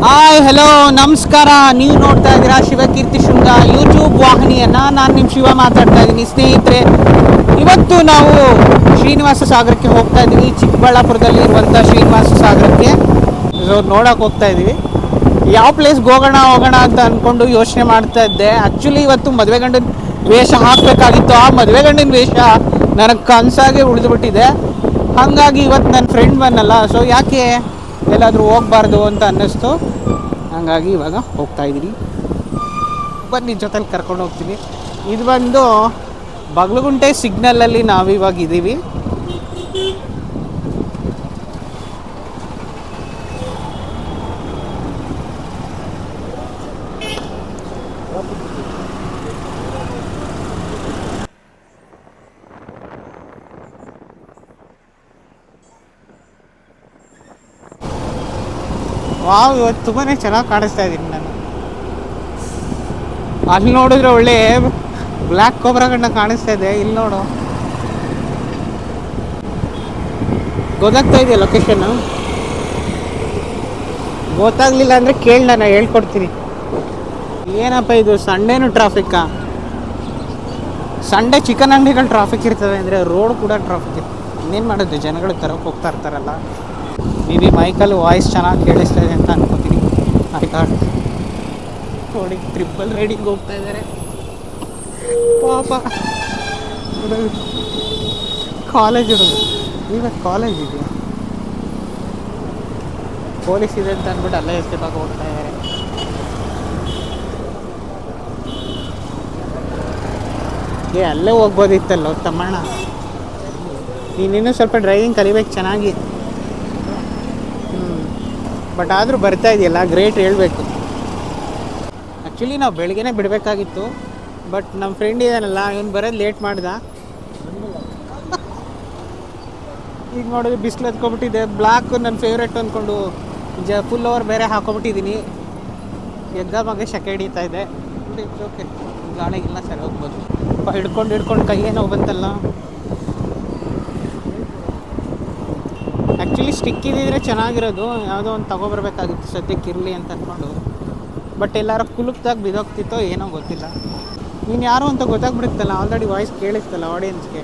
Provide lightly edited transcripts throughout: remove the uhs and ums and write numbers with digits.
Hi hello ನಮಸ್ಕಾರ. ನೀವು ನೋಡ್ತಾ ಇದ್ದೀರಾ ಶಿವಕೀರ್ತಿ ಶೃಂಗ ಯೂಟ್ಯೂಬ್ ವಾಹಿನಿಯನ್ನು. ನಾನು ನಿಮ್ಮ ಶಿವ ಮಾತಾಡ್ತಾ ಇದ್ದೀನಿ ಸ್ನೇಹಿತರೆ. ಇವತ್ತು ನಾವು ಶ್ರೀನಿವಾಸ ಸಾಗರಕ್ಕೆ ಹೋಗ್ತಾ ಇದ್ದೀವಿ. ಚಿಕ್ಕಬಳ್ಳಾಪುರದಲ್ಲಿ ಇರುವಂಥ ಶ್ರೀನಿವಾಸ ಸಾಗರಕ್ಕೆ ನೋಡೋಕೆ ಹೋಗ್ತಾ ಇದ್ದೀವಿ. ಯಾವ ಪ್ಲೇಸ್ಗೆ ಹೋಗೋಣ ಅಂತ ಅಂದ್ಕೊಂಡು ಯೋಚನೆ ಮಾಡ್ತಾ ಇದ್ದೆ. ಆ್ಯಕ್ಚುಲಿ ಇವತ್ತು ಮದುವೆ ಗಂಡನ ವೇಷ ಹಾಕಬೇಕಾಗಿತ್ತು. ಆ ಮದುವೆ ಗಂಡನ ವೇಷ ನನಗೆ ಕನಸಾಗೆ ಉಳಿದುಬಿಟ್ಟಿದೆ. ಹಾಗಾಗಿ ಇವತ್ತು ನನ್ನ ಫ್ರೆಂಡ್ ಬಂದಲ್ಲ, ಸೊ ಯಾಕೆ ಎಲ್ಲಾದರೂ ಹೋಗಬಾರ್ದು ಅಂತ ಅನ್ನಿಸ್ತು. ಹಾಗಾಗಿ ಇವಾಗ ಹೋಗ್ತಾ ಇದ್ದೀನಿ. ಬನ್ನಿ ಜೊತೆಲಿ ಕರ್ಕೊಂಡು ಹೋಗ್ತೀನಿ. ಇದು ಬಂದು ಬಗ್ಲಗುಂಟೆ ಸಿಗ್ನಲಲ್ಲಿ ನಾವಿವಾಗ ಇದ್ದೀವಿ. ವಾವ್, ಇವತ್ತು ತುಂಬಾ ಚೆನ್ನಾಗಿ ಕಾಣಿಸ್ತಾ ಇದ್ದೀನಿ ನಾನು. ಅಲ್ಲಿ ನೋಡಿದ್ರೆ ಒಳ್ಳೆ ಬ್ಲ್ಯಾಕ್ ಕೋಬ್ರಾಗಳನ್ನ ಕಾಣಿಸ್ತಾ ಇದೆ. ಇಲ್ಲಿ ನೋಡು, ಗೊತ್ತಾಗ್ತಾ ಇದೆಯಾ ಲೊಕೇಶನ್ನು? ಗೊತ್ತಾಗ್ಲಿಲ್ಲ ಅಂದರೆ ಕೇಳಿ, ನಾನು ಹೇಳ್ಕೊಡ್ತೀನಿ. ಏನಪ್ಪ ಇದು ಸಂಡೇನು ಟ್ರಾಫಿಕ್ಕಾ? ಸಂಡೇ ಚಿಕನ್ ಅಂಗಡಿಗಳು ಟ್ರಾಫಿಕ್ ಇರ್ತವೆ ಅಂದರೆ ರೋಡ್ ಕೂಡ ಟ್ರಾಫಿಕ್ ಇರ್ತದೆ. ಇನ್ನೇನು ಮಾಡೋದು, ಜನಗಳು ತರಕ್ಕೆ ಹೋಗ್ತಾ ಇರ್ತಾರಲ್ಲ. ಮೇಬಿ ಮೈಕಲ್ಲಿ ವಾಯ್ಸ್ ಚೆನ್ನಾಗಿ ಕೇಳಿಸ್ತಾ ಇದೆ ಅಂತ ಅನ್ಕೋತೀನಿ. ಕಾರ್ಡ್ ನೋಡಿ, ಟ್ರಿಪ್ಪಲ್ ರೈಡಿಂಗ್ ಹೋಗ್ತಾ ಇದ್ದಾರೆ ಪಾಪ. ಕಾಲೇಜ್ ಹುಡುಗರು, ಇವತ್ತು ಕಾಲೇಜ್ ಇದೆಯಾ, ಪೊಲೀಸ್ ಇದೆ ಅಂತ ಅಂದ್ಬಿಟ್ಟು ಅಲ್ಲೇ ಎಸ್ಕೇಪ್ ಆಗಿ ಹೋಗ್ತಾ ಇದ್ದಾರೆ. ಅಲ್ಲೇ ಹೋಗ್ಬೋದಿತ್ತಲ್ಲ ತಮ್ಮಣ್ಣ. ನೀನಿನ್ನೂ ಸ್ವಲ್ಪ ಡ್ರೈವಿಂಗ್ ಕಲಿಬೇಕು ಚೆನ್ನಾಗಿ. ಬಟ್ ಆದರೂ ಬರ್ತಾ ಇದೆಯಲ್ಲ, ಗ್ರೇಟ್ ಹೇಳ್ಬೇಕು. ಆ್ಯಕ್ಚುಲಿ ನಾವು ಬೆಳಗ್ಗೆನೇ ಬಿಡಬೇಕಾಗಿತ್ತು, ಬಟ್ ನಮ್ಮ ಫ್ರೆಂಡ್ ಇದ್ದಾನಲ್ಲ, ಇವನು ಬರೋದು ಲೇಟ್ ಮಾಡ್ದ. ಈಗ ನೋಡಿದ್ರೆ ಬಿಸಿಲು ಹತ್ಕೊಬಿಟ್ಟಿದೆ. ಬ್ಲ್ಯಾಕ್ ನನ್ನ ಫೇವ್ರೆಟ್ ಅಂದ್ಕೊಂಡು ಫುಲ್ ಓವರ್ ಬೇರೆ ಹಾಕೊಬಿಟ್ಟಿದ್ದೀನಿ. ಎಗ್ಗ ಶೆಕೆ ಹಿಡಿತಾ ಇದೆ. ಓಕೆ, ಗಾಳಿಗೆಲ್ಲ ಸರಿ ಹೋಗ್ಬೋದು. ಹಿಡ್ಕೊಂಡು ಕೈ ಏನೋ ಬಂತಲ್ಲ. ಆ್ಯಕ್ಚುಲಿ ಸ್ಟಿಕ್ ಇದ್ದಿದ್ರೆ ಚೆನ್ನಾಗಿರೋದು, ಯಾವುದೋ ಒಂದು ತೊಗೊಬರ್ಬೇಕಾಗಿತ್ತು ಸದ್ಯಕ್ಕೆ ಇರಲಿ ಅಂತ ಅಂದ್ಕೊಂಡು. ಬಟ್ ಎಲ್ಲಾರು ಕುಲುಕ್ದಾಗ ಬಿದೋಗ್ತಿತ್ತೋ ಏನೋ ಗೊತ್ತಿಲ್ಲ. ನೀನು ಯಾರು ಅಂತ ಗೊತ್ತಾಗ್ಬಿಡುತ್ತಲ್ಲ, ಆಲ್ರೆಡಿ ವಾಯ್ಸ್ ಕೇಳಿಸ್ತಲ್ಲ ಆಡಿಯನ್ಸ್ಗೆ.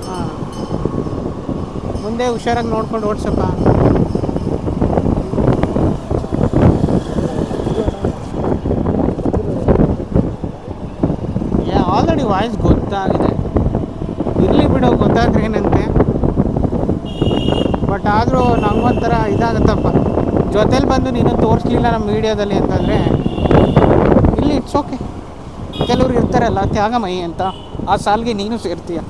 ಹಾಂ, ಮುಂದೆ ಹುಷಾರಾಗಿ ನೋಡ್ಕೊಂಡು ಓಡಿಸಪ್ಪ. ಆಲ್ರೆಡಿ ವಾಯ್ಸ್ ಗೊತ್ತಾಗಿದೆ, ಇರಲಿ ಬಿಡೋ, ಗೊತ್ತಾದ್ರೆ ಏನಂತೆ. ಬಟ್ ಆದರೂ ನಂಗೊಂಥರ ಇದಾಗುತ್ತಪ್ಪ, ಜೊತೇಲಿ ಬಂದು ನೀನು ತೋರಿಸ್ಲಿಲ್ಲ ನಮ್ಮ ವೀಡಿಯೋದಲ್ಲಿ ಅಂತಂದರೆ. ಇಲ್ಲಿ ಇಟ್ಸ್ ಓಕೆ, ಕೆಲವ್ರು ಇರ್ತಾರಲ್ಲ ತ್ಯಾಗಮಯಿ ಅಂತ, ಆ ಸಾಲಿಗೆ ನೀನು ಸೇರ್ತೀಯ.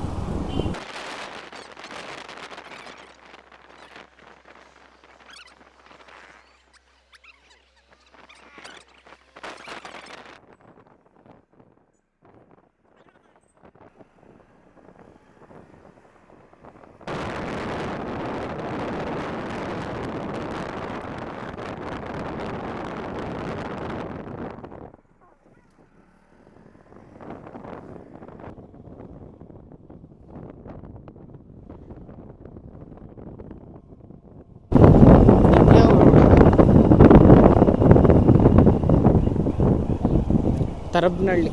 ತರಬ್ನಹಳ್ಳಿ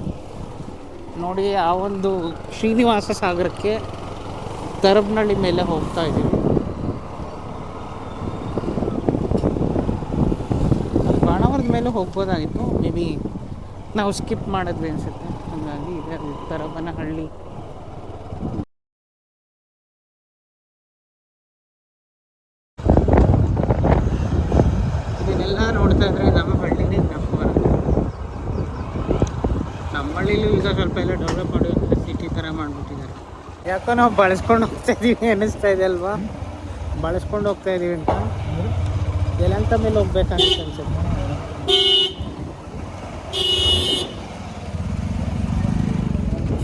ನೋಡಿ, ಆ ಒಂದು ಶ್ರೀನಿವಾಸ ಸಾಗರಕ್ಕೆ ತರಬ್ನಹಳ್ಳಿ ಮೇಲೆ ಹೋಗ್ತಾ ಇದ್ದೀವಿ. ಅಲ್ಲಿ ಬಾಣಾವರದ ಮೇಲೆ ಹೋಗ್ಬೋದಾಗಿತ್ತು, ಮೇ ಬಿ ನಾವು ಸ್ಕಿಪ್ ಮಾಡಿದ್ವಿ ಅನಿಸುತ್ತೆ. ಹಾಗಾಗಿ ಇದೆ ತರಬನಹಳ್ಳಿ. ಇದನ್ನೆಲ್ಲ ನೋಡ್ತಾ ಇದ್ರೆ ನಮ್ಮ ಹಳ್ಳಿನೇ ಜ್ಞಾಪಕ ಬರುತ್ತೆ. ನಮ್ಮ ಹಳ್ಳಿಲೂ ಈಗ ಸ್ವಲ್ಪ ಎಲ್ಲ ಡೆವಲಪ್ ಮಾಡಿ ಸಿಟಿ ಥರ ಮಾಡಿಬಿಟ್ಟಿದ್ದಾರೆ. ಯಾಕೋ ನಾವು ಬಳಸ್ಕೊಂಡು ಹೋಗ್ತಾ ಇದ್ದೀವಿ ಅನ್ನಿಸ್ತಾ ಇದೆ ಅಲ್ವಾ? ಬಳಸ್ಕೊಂಡು ಹೋಗ್ತಾ ಇದ್ದೀವಿ ಅಂತ. ಯಲಹಂಕ ಮೇಲೆ ಹೋಗ್ಬೇಕಂತ ಅನ್ಸುತ್ತೆ.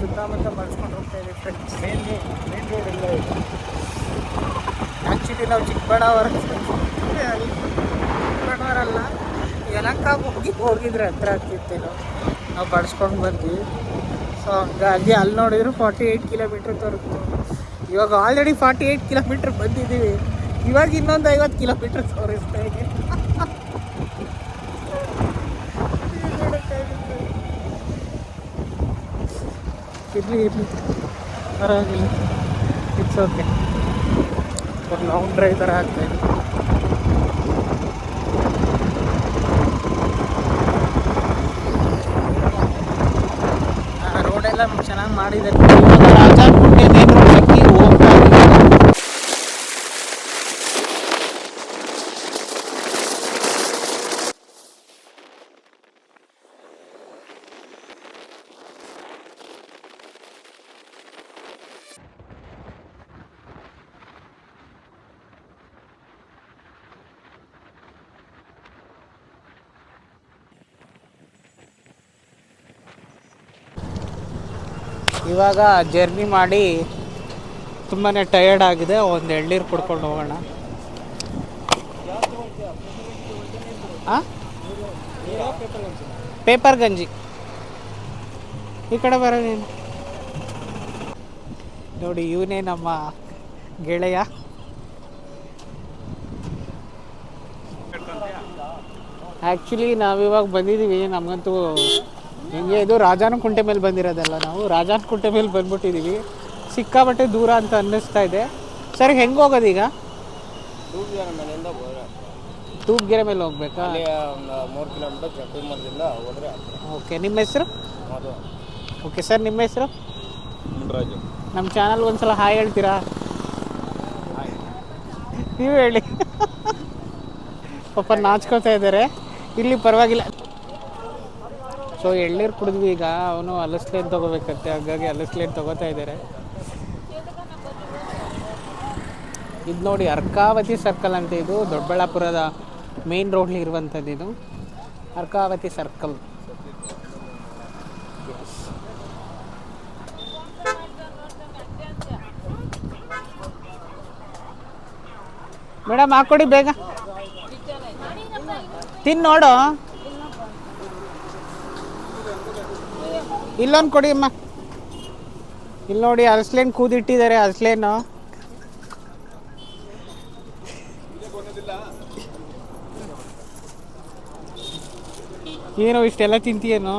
ಸುತ್ತಮುತ್ತ ಬಳಸ್ಕೊಂಡು ಹೋಗ್ತಾ ಇದ್ದೀವಿ ಫ್ರೆಂಡ್ಸ್. ಮೇನ್ ರೋಡ್ ಎಲ್ಲ ಇದೆ. ಆ್ಯಕ್ಚುಲಿ ನಾವು ಚಿಕ್ಕಬಳ್ಳಾಪುರಲ್ಲ, ಯಲಹಂಕ ಹೋಗಿದ್ರೆ ಹತ್ರ ಆಗ್ತಿತ್ತೇನೋ. ನಾವು ಬಳಸ್ಕೊಂಡು ಬಂದ್ವಿ. ಸೊ ಹಂಗಾಗಿ ಅಲ್ಲಿ ನೋಡಿದ್ರು 48 ಕಿಲೋಮೀಟ್ರ್ ತೋರಿಸ್ತು. ಇವಾಗ ಆಲ್ರೆಡಿ 48 ಕಿಲೋಮೀಟ್ರ್ ಬಂದಿದ್ದೀವಿ. ಇವಾಗ ಇನ್ನೊಂದು 50 ಕಿಲೋಮೀಟ್ರ್ ತೋರಿಸ್ತಾ ಇದೆ. ಇರಲಿ ಪರವಾಗಿಲ್ಲ, ಇಟ್ಸ್ ಓಕೆ. ಒಂದು ಲಾಂಗ್ ಡ್ರೈವ್ ಥರ ಆಗ್ತಾಯಿದೆ. ರೋಡೆಲ್ಲ ಚೆನ್ನಾಗಿ ಮಾಡಿದ್ದಾರೆ. ಇವಾಗ ರಾಜಾನಕುಂಟೆ ಮೇನ್ ರೋಡ್ ಸಿಕ್ಕಿ ಹೋಗ್ತಾ ಇದ್ದೀವಿ. ಇವಾಗ ಜರ್ನಿ ಮಾಡಿ ತುಂಬಾ ಟಯರ್ಡ್ ಆಗಿದೆ. ಒಂದು ಎಳ್ನೀರು ಕುಡ್ಕೊಂಡು ಹೋಗೋಣ. ಪೇಪರ್ ಗಂಜಿ ಈ ಕಡೆ ಬರೋ ನೀನು. ನೋಡಿ, ಇವನೇ ನಮ್ಮ ಗೆಳೆಯ. ಆ್ಯಕ್ಚುಲಿ ನಾವಿವಾಗ ಬಂದಿದ್ದೀವಿ. ನಮಗಂತೂ ಹಿಂಗೆ ಇದು ರಾಜಾನಕುಂಟೆ ಮೇಲೆ ಬಂದಿರೋದಲ್ಲ, ನಾವು ರಾಜಾನಕುಂಟೆ ಮೇಲೆ ಬಂದ್ಬಿಟ್ಟಿದ್ದೀವಿ. ಸಿಕ್ಕಾಬಟ್ಟೆ ದೂರ ಅಂತ ಅನ್ನಿಸ್ತಾ ಇದೆ. ಸರ್, ಹೆಂಗೆ ಹೋಗೋದೀಗ? ತೂಪ್ಗೆರೆ ಮೇಲೆ ಹೋಗ್ಬೇಕಾ? 3 ಕಿಲೋಮೀಟರ್ ಜಗಮರದಿಂದ ಹೋದರೆ. ಓಕೆ, ನಿಮ್ಮ ಹೆಸರು? ಓಕೆ ಸರ್, ನಿಮ್ಮ ಹೆಸರು? ಮುನ್ರಾಜು. ನಮ್ಮ ಚಾನಲ್ಗೆ ಒಂದ್ಸಲ ಹಾಯ್ ಹೇಳ್ತೀರಾ? ನೀವು ಹೇಳಿ. ಪಾಪ ನಾಚ್ಕೋತಾ ಇದ್ದಾರೆ. ಇಲ್ಲಿ ಪರವಾಗಿಲ್ಲ. ಸೊ ಎಳ್ನೀರು ಕುಡಿದ್ವಿ. ಈಗ ಅವನು ಅಲಸ್ಲೇನ್ ತೊಗೋಬೇಕಂತೆ, ಹಾಗಾಗಿ ಅಲಸ್ಲೇನ್ ತೊಗೋತಾ ಇದ್ದಾರೆ. ಇದು ನೋಡಿ, ಅರ್ಕಾವತಿ ಸರ್ಕಲ್ ಅಂತ. ಇದು ದೊಡ್ಡಬಳ್ಳಾಪುರದ ಮೇನ್ ರೋಡ್ಲಿ ಇರುವಂಥದ್ದು. ಇದು ಅರ್ಕಾವತಿ ಸರ್ಕಲ್. ಮೇಡಮ್ ಹಾಕ್ಕೊಡಿ ಬೇಗ. ತಿನ್ನು ನೋಡು. ಇಲ್ಲೊಂದು ಕೊಡಿ ಅಮ್ಮ. ಇಲ್ಲಿ ನೋಡಿ, ಅಲಸ್ಲೇನ್ ಕೂದಿಟ್ಟಿದ್ದಾರೆ. ಅಲಸ್ಲೇನು ಏನೋ ಇಷ್ಟೆಲ್ಲ ತಿಂತೀಯೇನೋ?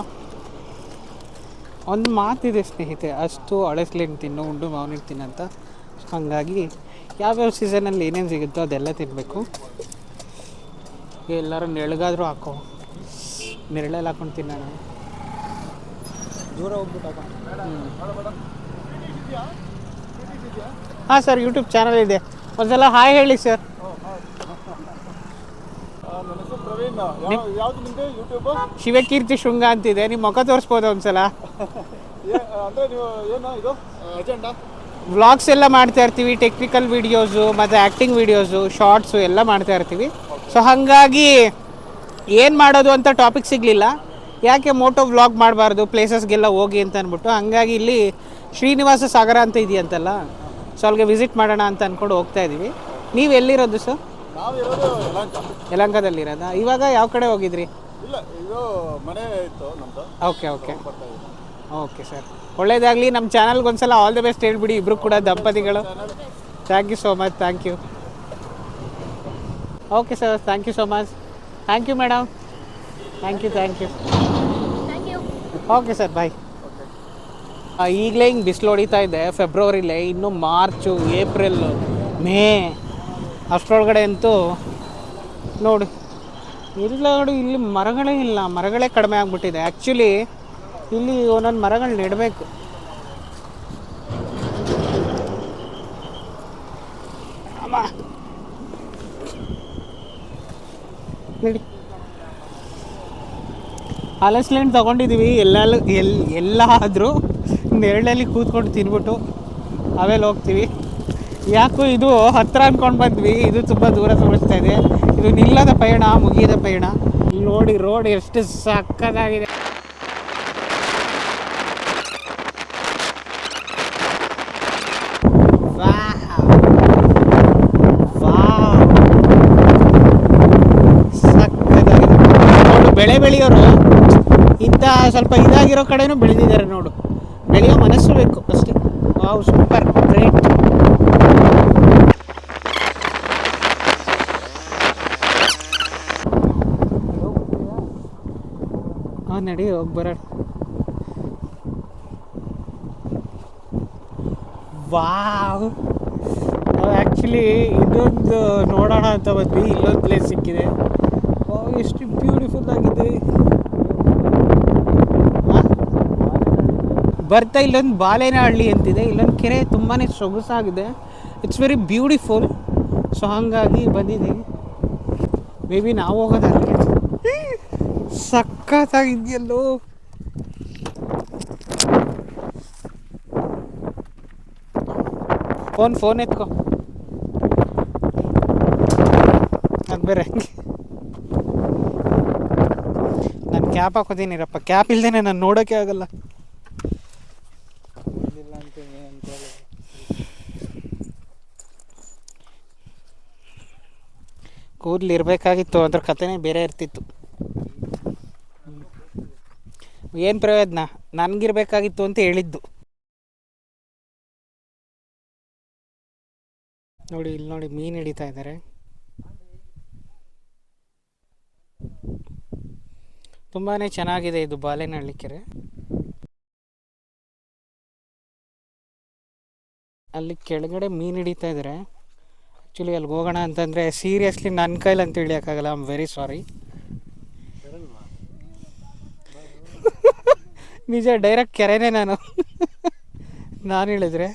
ಒಂದು ಮಾತಿದೆ ಸ್ನೇಹಿತೆ, ಅಷ್ಟು ಅಳಸ್ಲೇನು ತಿನ್ನು, ಉಂಡು ಮಾವನಿಗೆ ತಿನ್ನಂತ. ಹಾಗಾಗಿ ಯಾವ್ಯಾವ ಸೀಸನಲ್ಲಿ ಏನೇನು ಸಿಗುತ್ತೋ ಅದೆಲ್ಲ ತಿನ್ನಬೇಕು. ಎಲ್ಲರೂ ನೆರಳಗಾದರೂ ಹಾಕೋ, ನೆರಳಲ್ಲಿ ಹಾಕೊಂಡು ತಿನ್ನೋಣ. ದೂರ ಹೋಗ್ಬಿಟ್ಟು ಹಾಂ ಸರ್, ಯೂಟ್ಯೂಬ್ ಚಾನಲ್ ಇದೆ. ಒಂದ್ಸಲ ಹಾಯ್ ಹೇಳಿ ಸರ್. ಶಿವಕೀರ್ತಿ ಶೃಂಗ ಅಂತಿದೆ. ನಿಮ್ಮ ಮುಖ ತೋರಿಸ್ಬೋದು ಒಂದ್ಸಲ? ವ್ಲಾಗ್ಸ್ ಎಲ್ಲ ಮಾಡ್ತಾ ಇರ್ತೀವಿ. ಟೆಕ್ನಿಕಲ್ ವೀಡಿಯೋಸು ಮತ್ತು ಆ್ಯಕ್ಟಿಂಗ್ ವೀಡಿಯೋಸು, ಶಾರ್ಟ್ಸು ಎಲ್ಲ ಮಾಡ್ತಾ ಇರ್ತೀವಿ. ಸೊ ಹಾಗಾಗಿ ಏನು ಮಾಡೋದು ಅಂತ ಟಾಪಿಕ್ ಸಿಗಲಿಲ್ಲ. ಯಾಕೆ ಮೋಟೋ ವ್ಲಾಗ್ ಮಾಡಬಾರ್ದು, ಪ್ಲೇಸಸ್ಗೆಲ್ಲ ಹೋಗಿ ಅಂತ ಅಂದ್ಬಿಟ್ಟು. ಹಂಗಾಗಿ ಇಲ್ಲಿ ಶ್ರೀನಿವಾಸ ಸಾಗರ ಅಂತ ಇದೆಯಂತಲ್ಲ, ಸೊ ಅಲ್ಲಿಗೆ ವಿಸಿಟ್ ಮಾಡೋಣ ಅಂತ ಅಂದ್ಕೊಂಡು ಹೋಗ್ತಾ ಇದ್ದೀವಿ. ನೀವು ಎಲ್ಲಿರೋದು ಸರ್? ಯಲಹಂಕದಲ್ಲಿರೋದಾ? ಇವಾಗ ಯಾವ ಕಡೆ ಹೋಗಿದ್ರಿ? ಓಕೆ ಓಕೆ ಓಕೆ ಸರ್, ಒಳ್ಳೇದಾಗಲಿ. ನಮ್ಮ ಚಾನಲ್ಗೆ ಒಂದ್ಸಲ ಆಲ್ ದಿ ಬೆಸ್ಟ್ ಹೇಳ್ಬಿಡಿ, ಇಬ್ಬರು ಕೂಡ ದಂಪತಿಗಳು. Thank you so much. Thank you. Okay sir, thank you so much. Thank you madam. Thank you. Okay sir, bye. ಈಗಲೇ ಹಿಂಗೆ ಬಿಸಿಲು ಹೊಡಿತಾ ಇದೆ ಫೆಬ್ರವರಿಲೇ. ಇನ್ನು ಮಾರ್ಚು, ಏಪ್ರಿಲ್, ಮೇ ಅಷ್ಟರೊಳಗಡೆ ಅಂತೂ ನೋಡಿ ಇಲ್ಲ. ನೋಡಿ, ಇಲ್ಲಿ ಮರಗಳೇ ಇಲ್ಲ. ಮರಗಳೇ ಕಡಿಮೆ ಆಗಿಬಿಟ್ಟಿದೆ. ಆ್ಯಕ್ಚುಲಿ ಇಲ್ಲಿ ಒಂದೊಂದು ಮರಗಳು ನೆಡಬೇಕು. ಅಮ್ಮ ನಡಿ. ಹಲಸ್ಲೇನ್ ತೊಗೊಂಡಿದ್ದೀವಿ. ಎಲ್ಲಾದರೂ ನೆರಳಲ್ಲಿ ಕೂತ್ಕೊಂಡು ತಿನ್ಬಿಟ್ಟು ಆಮೇಲೆ ಹೋಗ್ತೀವಿ. ಯಾಕೋ ಇದು ಹತ್ತಿರ ಅಂದ್ಕೊಂಡು ಬಂದ್ವಿ, ಇದು ತುಂಬ ದೂರ ತೋರಿಸ್ತಾ ಇದೆ. ಇದು ನಿಲ್ಲದ ಪಯಣ, ಮುಗಿಯದ ಪಯಣ. ಇಲ್ಲಿ ನೋಡಿ, ರೋಡ್ ಎಷ್ಟು ಸಕ್ಕತ್ತಾಗಿದೆ. ಸಕ್ಕತ್ತಾಗಿದೆ ನೋಡು. ಬೆಳೆ ಬೆಳೆಯೋರು ಇಂಥ ಸ್ವಲ್ಪ ಇದಾಗಿರೋ ಕಡೆನೂ ಬೆಳೆದಿದ್ದಾರೆ ನೋಡು. ಬೆಳೆಯೋ ಮನಸ್ಸು ಬೇಕು ಅಷ್ಟೇ. Wow, super, great. ನಡಿ, ಹೋಗಿ ಬರೋಣ. ವಾವ್, ನಾವು ಆ್ಯಕ್ಚುಲಿ ಇನ್ನೊಂದು ನೋಡೋಣ ಅಂತ ಬಂದ್ವಿ. ಇಲ್ಲೊಂದು ಪ್ಲೇಸ್ ಸಿಕ್ಕಿದೆ. ವಾವ್, ಎಷ್ಟು ಬ್ಯೂಟಿಫುಲ್ ಆಗಿದೆ. ಬರ್ತಾ ಇಲ್ಲೊಂದು ಬಾಲೇನಹಳ್ಳಿ ಅಂತಿದೆ. ಇಲ್ಲೊಂದು ಕೆರೆ ತುಂಬಾ ಸೊಗಸಾಗಿದೆ. It's very beautiful. ಸೊ ಹಾಗಾಗಿ ಬಂದಿದ್ದೀವಿ. ಮೇ ಬಿ ನಾವು ಹೋಗೋದಲ್ಲಿ ಸಖತ್ತಾಗಿದೆಯಲ್ಲೋ. ಫೋನ್ ಎತ್ಕೊ. ಅದು ಬೇರೆ ನಾನು ಕ್ಯಾಪ್ ಹಾಕೋತೀನಿರಪ್ಪ. ಕ್ಯಾಪ್ ಇಲ್ದೇನೆ ನಾನು ನೋಡೋಕ್ಕೆ ಆಗಲ್ಲ. ಕೂದಲು ಇರಬೇಕಾಗಿತ್ತು, ಅದ್ರ ಕಥೆನೇ ಬೇರೆ ಇರ್ತಿತ್ತು. ಏನು ಪ್ರಯೋಜನ, ನನಗಿರ್ಬೇಕಾಗಿತ್ತು ಅಂತ ಹೇಳಿದ್ದು. ನೋಡಿ, ಇಲ್ಲಿ ನೋಡಿ, ಮೀನು ಹಿಡಿತಾ ಇದ್ದಾರೆ. ತುಂಬಾ ಚೆನ್ನಾಗಿದೆ ಇದು ಬಾಲೇನಹಳ್ಳಿ ಕೆರೆ. ಅಲ್ಲಿ ಕೆಳಗಡೆ ಮೀನು ಹಿಡಿತಾ ಇದ್ದಾರೆ. ಆ್ಯಕ್ಚುಲಿ ಅಲ್ಲಿಗೆ ಹೋಗೋಣ ಅಂತಂದರೆ ಸೀರಿಯಸ್ಲಿ ನನ್ನ ಕೈಲಿ ಅಂತ ಹಿಡಿಯೋಕ್ಕಾಗಲ್ಲ. I am very sorry. ನಿಜ, ಡೈರೆಕ್ಟ್ ಕೆರೆನೇ ನಾನು ಹೇಳಿದ್ರೆ.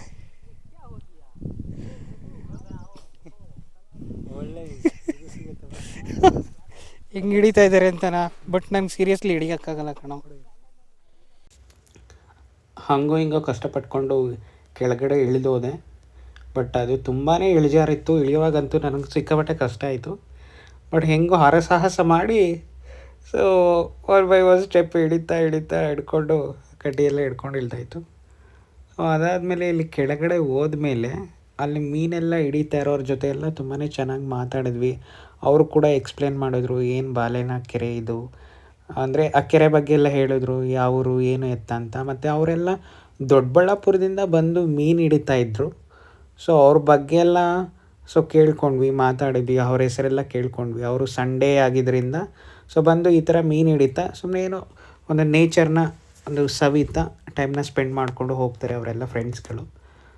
ಹೆಂಗೆ ಹಿಡಿತಾ ಇದ್ದಾರೆ ಅಂತನಾ, ಬಟ್ ನಂಗೆ ಸೀರಿಯಸ್ಲಿ ಹಿಡಿಯೋಕ್ಕಾಗಲ್ಲ ಕಣೋ. ಹಂಗೋ ಹಿಂಗೋ ಕಷ್ಟಪಟ್ಕೊಂಡು ಕೆಳಗಡೆ ಇಳಿದು ಹೋದೆ. ಬಟ್ ಅದು ತುಂಬಾ ಇಳಿಜಾರಿತ್ತು. ಇಳಿಯುವಾಗಂತೂ ನನಗೆ ಸಿಕ್ಕಾಪಟ್ಟೆ ಕಷ್ಟ ಆಯಿತು. ಬಟ್ ಹೆಂಗೋ ಹರಸಾಹಸ ಮಾಡಿ ಸೊ 1 ಸ್ಟೆಪ್ ಹಿಡಿತಾ ಹಿಡ್ಕೊಂಡು ಕಡ್ಡಿಯೆಲ್ಲ ಹಿಡ್ಕೊಂಡು ಇಳ್ದಾಯಿತು. ಸೊ ಅದಾದಮೇಲೆ ಇಲ್ಲಿ ಕೆಳಗಡೆ ಹೋದ್ಮೇಲೆ ಅಲ್ಲಿ ಮೀನೆಲ್ಲ ಹಿಡಿತಾ ಇರೋರ ಜೊತೆ ಎಲ್ಲ ತುಂಬಾ ಚೆನ್ನಾಗಿ ಮಾತಾಡಿದ್ವಿ. ಅವರು ಕೂಡ ಎಕ್ಸ್ಪ್ಲೇನ್ ಮಾಡಿದ್ರು ಏನು ಬಾಲೇನ ಕೆರೆ ಇದು, ಅಂದರೆ ಆ ಕೆರೆ ಬಗ್ಗೆ ಎಲ್ಲ ಹೇಳಿದ್ರು, ಯಾವರು ಏನು ಎತ್ತ ಅಂತ. ಮತ್ತು ಅವರೆಲ್ಲ ದೊಡ್ಡಬಳ್ಳಾಪುರದಿಂದ ಬಂದು ಮೀನು ಹಿಡಿತಾ ಇದ್ದರು. ಸೊ ಅವ್ರ ಬಗ್ಗೆ ಎಲ್ಲ ಕೇಳ್ಕೊಂಡ್ವಿ, ಮಾತಾಡಿದ್ವಿ, ಅವ್ರ ಹೆಸರೆಲ್ಲ ಕೇಳ್ಕೊಂಡ್ವಿ. ಅವರು ಸಂಡೇ ಆಗಿದ್ದರಿಂದ ಸೊ ಬಂದು ಈ ಥರ ಮೀನು ಹಿಡಿತಾ ಸುಮ್ಮನೆ ಏನೋ ಒಂದು ನೇಚರ್ನ ಒಂದು ಸವಿತಾ ಟೈಮ್ನ ಸ್ಪೆಂಡ್ ಮಾಡಿಕೊಂಡು ಹೋಗ್ತಾರೆ ಅವರೆಲ್ಲ ಫ್ರೆಂಡ್ಸ್ಗಳು.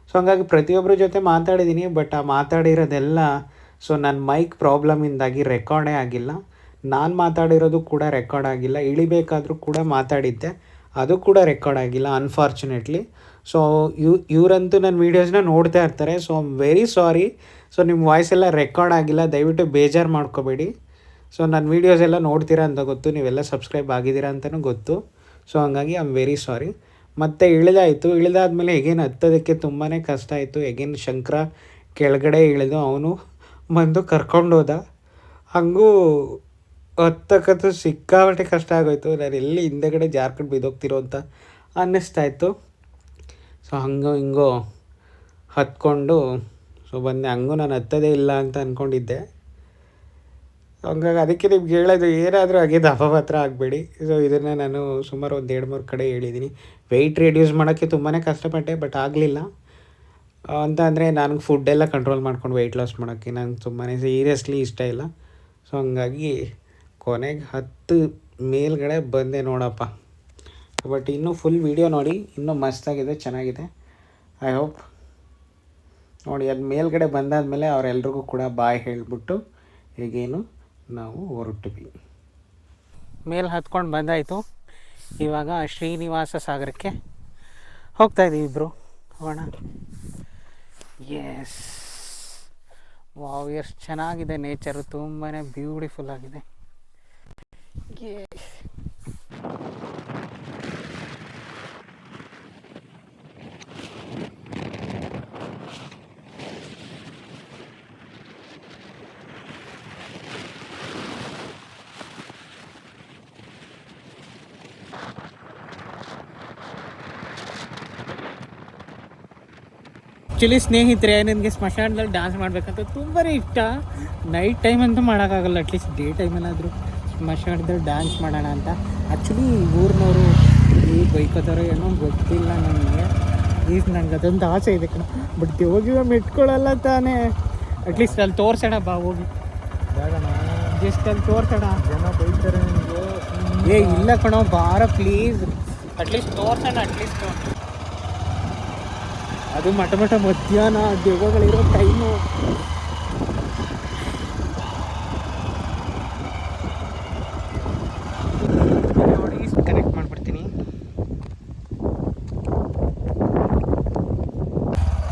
ಸೊ ಹಂಗಾಗಿ ಪ್ರತಿಯೊಬ್ಬರ ಜೊತೆ ಮಾತಾಡಿದ್ದೀನಿ. ಬಟ್ ಆ ಮಾತಾಡಿರೋದೆಲ್ಲ ಸೊ ನನ್ನ ಮೈಕ್ ಪ್ರಾಬ್ಲಮಿಂದಾಗಿ ರೆಕಾರ್ಡೇ ಆಗಿಲ್ಲ. ನಾನು ಮಾತಾಡಿರೋದು ಕೂಡ ರೆಕಾರ್ಡ್ ಆಗಿಲ್ಲ. ಇಳಿಬೇಕಾದ್ರೂ ಕೂಡ ಮಾತಾಡಿದ್ದೆ, ಅದು ಕೂಡ ರೆಕಾರ್ಡ್ ಆಗಿಲ್ಲ ಅನ್ಫಾರ್ಚುನೇಟ್ಲಿ. ಸೊ ಇವರಂತೂ ನನ್ನ ವೀಡಿಯೋಸ್ನ ನೋಡ್ತಾ ಇರ್ತಾರೆ. So I am very sorry. So ನಿಮ್ಮ ವಾಯ್ಸ್ ಎಲ್ಲ ರೆಕಾರ್ಡ್ ಆಗಿಲ್ಲ, ದಯವಿಟ್ಟು ಬೇಜಾರು ಮಾಡ್ಕೋಬೇಡಿ. ಸೊ ನನ್ನ ವೀಡಿಯೋಸ್ ಎಲ್ಲ ನೋಡ್ತೀರಾ ಅಂತ ಗೊತ್ತು, ನೀವೆಲ್ಲ ಸಬ್ಸ್ಕ್ರೈಬ್ ಆಗಿದ್ದೀರಾ ಅಂತಲೂ ಗೊತ್ತು. ಸೊ ಹಂಗಾಗಿ ಐ ಆಮ್ ವೆರಿ ಸಾರಿ. ಮತ್ತು ಇಳಿದಾದ್ಮೇಲೆ ಎಗೇನ್ ಹತ್ತೋದಕ್ಕೆ ತುಂಬಾ ಕಷ್ಟ ಆಯಿತು. ಎಗೇನ್ ಶಂಕರ ಕೆಳಗಡೆ ಇಳಿದು ಅವನು ಬಂದು ಕರ್ಕೊಂಡೋದ. ಹಾಗೂ ಹತ್ತಕ್ಕಂತೂ ಸಿಕ್ಕಾಪಟ್ಟೆ ಕಷ್ಟ ಆಗೋಯ್ತು. ನಾನು ಎಲ್ಲಿ ಹಿಂದೆಗಡೆ ಜಾರ್ಕೊಂಡು ಬಿದ್ದೋಗ್ತಿರೋ ಅಂತ ಅನ್ನಿಸ್ತಾಯಿತ್ತು. ಸೊ ಹಂಗೋ ಹಿಂಗೋ ಹತ್ಕೊಂಡು ಸೊ ಬಂದೆ. ಹಂಗೂ ನಾನು ಹತ್ತೋದೇ ಇಲ್ಲ ಅಂತ ಅಂದ್ಕೊಂಡಿದ್ದೆ. ಹಂಗಾಗಿ ಅದಕ್ಕೆ ನಿಮ್ಗೆ ಹೇಳೋದು, ಏನಾದರೂ ಆಗಿದೆ ಅಪಮಾತ್ರ ಆಗಬೇಡಿ. ಸೊ ಇದನ್ನು ನಾನು ಸುಮಾರು ಒಂದು 2-3 ಕಡೆ ಹೇಳಿದ್ದೀನಿ. ವೆಯ್ಟ್ ರೆಡ್ಯೂಸ್ ಮಾಡೋಕ್ಕೆ ತುಂಬಾ ಕಷ್ಟಪಟ್ಟೆ, ಬಟ್ ಆಗಲಿಲ್ಲ. ಅಂತ ಅಂದರೆ ನನಗೆ ಫುಡ್ಡೆಲ್ಲ ಕಂಟ್ರೋಲ್ ಮಾಡ್ಕೊಂಡು ವೆಯ್ಟ್ ಲಾಸ್ ಮಾಡೋಕ್ಕೆ ನನಗೆ ತುಂಬಾ ಸೀರಿಯಸ್ಲಿ ಇಷ್ಟ ಇಲ್ಲ. ಸೊ ಹಂಗಾಗಿ ಕೊನೆಗೆ 10 ಮೇಲ್ಗಡೆ ಬಂದೆ ನೋಡಪ್ಪ. ಬಟ್ ಇನ್ನೂ ಫುಲ್ ವೀಡಿಯೋ ನೋಡಿ, ಇನ್ನೂ ಮಸ್ತಾಗಿದೆ, ಚೆನ್ನಾಗಿದೆ. ಐ ಹೋಪ್ ನೋಡಿ. ಅದು ಮೇಲ್ಗಡೆ ಬಂದಾದಮೇಲೆ ಅವರೆಲ್ರಿಗೂ ಕೂಡ ಬಾಯ್ ಹೇಳಿಬಿಟ್ಟು ಹೇಗೇನು ನಾವು ಹೊರಟ್ವಿ. ಮೇಲೆ ಹತ್ಕೊಂಡು ಬಂದಾಯಿತು. ಇವಾಗ ಶ್ರೀನಿವಾಸ ಸಾಗರಕ್ಕೆ ಹೋಗ್ತಾಯಿದ್ದೀವಿ ಇಬ್ಬರು. ಹೋಗೋಣ. ಎಸ್, ವಾವ್, ಎಷ್ಟು ಚೆನ್ನಾಗಿದೆ ನೇಚರು, ತುಂಬಾ ಬ್ಯೂಟಿಫುಲ್ ಆಗಿದೆ. ಆ್ಯಕ್ಚುಲಿ ಸ್ನೇಹಿತರೆ, ನನಗೆ ಸ್ಮಶಾನದಲ್ಲಿ ಡ್ಯಾನ್ಸ್ ಮಾಡಬೇಕಂತ ತುಂಬಾ ಇಷ್ಟ. ನೈಟ್ ಟೈಮ್ ಅಂತೂ ಮಾಡೋಕ್ಕಾಗಲ್ಲ, ಅಟ್ಲೀಸ್ಟ್ ಡೇ ಟೈಮಲ್ಲಾದರೂ ಸ್ಮಶಾನದಲ್ಲಿ ಡ್ಯಾನ್ಸ್ ಮಾಡೋಣ ಅಂತ. ಆ್ಯಕ್ಚುಲಿ ಊರಿನವರು ಬೈಕೋತಾರೋ ಏನೋ ಗೊತ್ತಿಲ್ಲ ನನಗೆ. ನಂಗೆ ಅದೊಂದು ಆಸೆ ಇದೆ ಕಣ. ಬಟ್ ದೇವಗಿವ ಮೆಟ್ಕೊಳ್ಳಲ್ಲ ತಾನೇ. ಅಟ್ಲೀಸ್ಟ್ ಅಲ್ಲಿ ತೋರ್ಸೋಣ, ಬಾ ಹೋಗಿ ಜಸ್ಟ್ ಅಲ್ಲಿ ತೋರ್ಸೋಣ. ಜನ ಬೈತಾರೆ ನಿಮಗೆ. ಇಲ್ಲ ಕಣೋ, ಬಾರ ಪ್ಲೀಸ್, ಅಟ್ಲೀಸ್ಟ್ ತೋರ್ಸೋಣ. ಅಟ್ಲೀಸ್ಟ್ ಅದು ಮಠ ಮಧ್ಯಾಹ್ನ ದೆವ್ವಗಳಿರೋ ಟೈಮು. ನೋಡಿ ಕನೆಕ್ಟ್ ಮಾಡಿಬಿಡ್ತೀನಿ.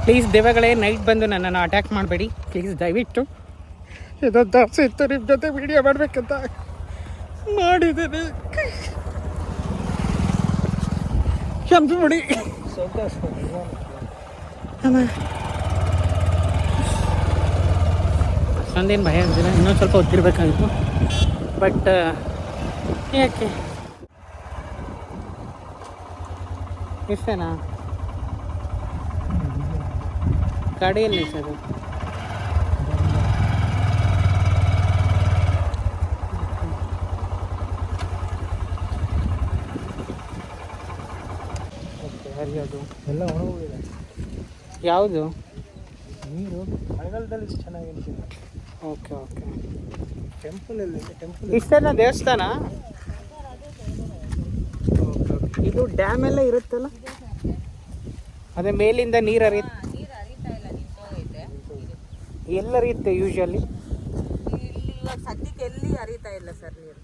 ಪ್ಲೀಸ್ ದೆವ್ವಗಳೇ ನೈಟ್ ಬಂದು ನನ್ನನ್ನು ಅಟ್ಯಾಕ್ ಮಾಡಬೇಡಿ ಪ್ಲೀಸ್, ದಯವಿಟ್ಟು. ಇದೊಂದು ಆಸೆ ಇತ್ತು ನಿಮ್ಮ ಜೊತೆ ವಿಡಿಯೋ ಮಾಡಬೇಕಂತ ಮಾಡಿದ್ದೇನೆ, ಕ್ಷಮಿಸ್ಬಿಡಿ. ಅಷ್ಟೊಂದೇನು ಭಯ ಆಗ್ತಿಲ್ಲ, ಇನ್ನೊಂದು ಸ್ವಲ್ಪ ಹೊತ್ತಿರ್ಬೇಕಾಗಿತ್ತು. ಬಟ್ ಯಾಕೆ ಇಷ್ಟೇನಾ? ಗಾಡಿಯಲ್ಲಿ ಸರ್ ಅದು ಎಲ್ಲ ಒಣಗೋಗಿದೆ. ಯಾವುದು? ನೀರು ಮಳೆಗಾಲದಲ್ಲಿ ಚೆನ್ನಾಗಿ ಅನಿಸಿದೆ. Okay okay. ಟೆಂಪಲ್ ಇಷ್ಟೇನಾ ದೇವಸ್ಥಾನ? Okay okay. ಇದು ಡ್ಯಾಮ್ ಎಲ್ಲ ಇರುತ್ತಲ್ಲ, ಅದೇ ಮೇಲಿಂದ ನೀರು ಹರಿಯುತ್ತೆ. ಎಲ್ಲ ಹರಿಯುತ್ತೆ ಯೂಶಲಿ? ಸದ್ಯಕ್ಕೆ ಎಲ್ಲಿ ಹರಿತಾ ಇಲ್ಲ ಸರ್ ನೀರು.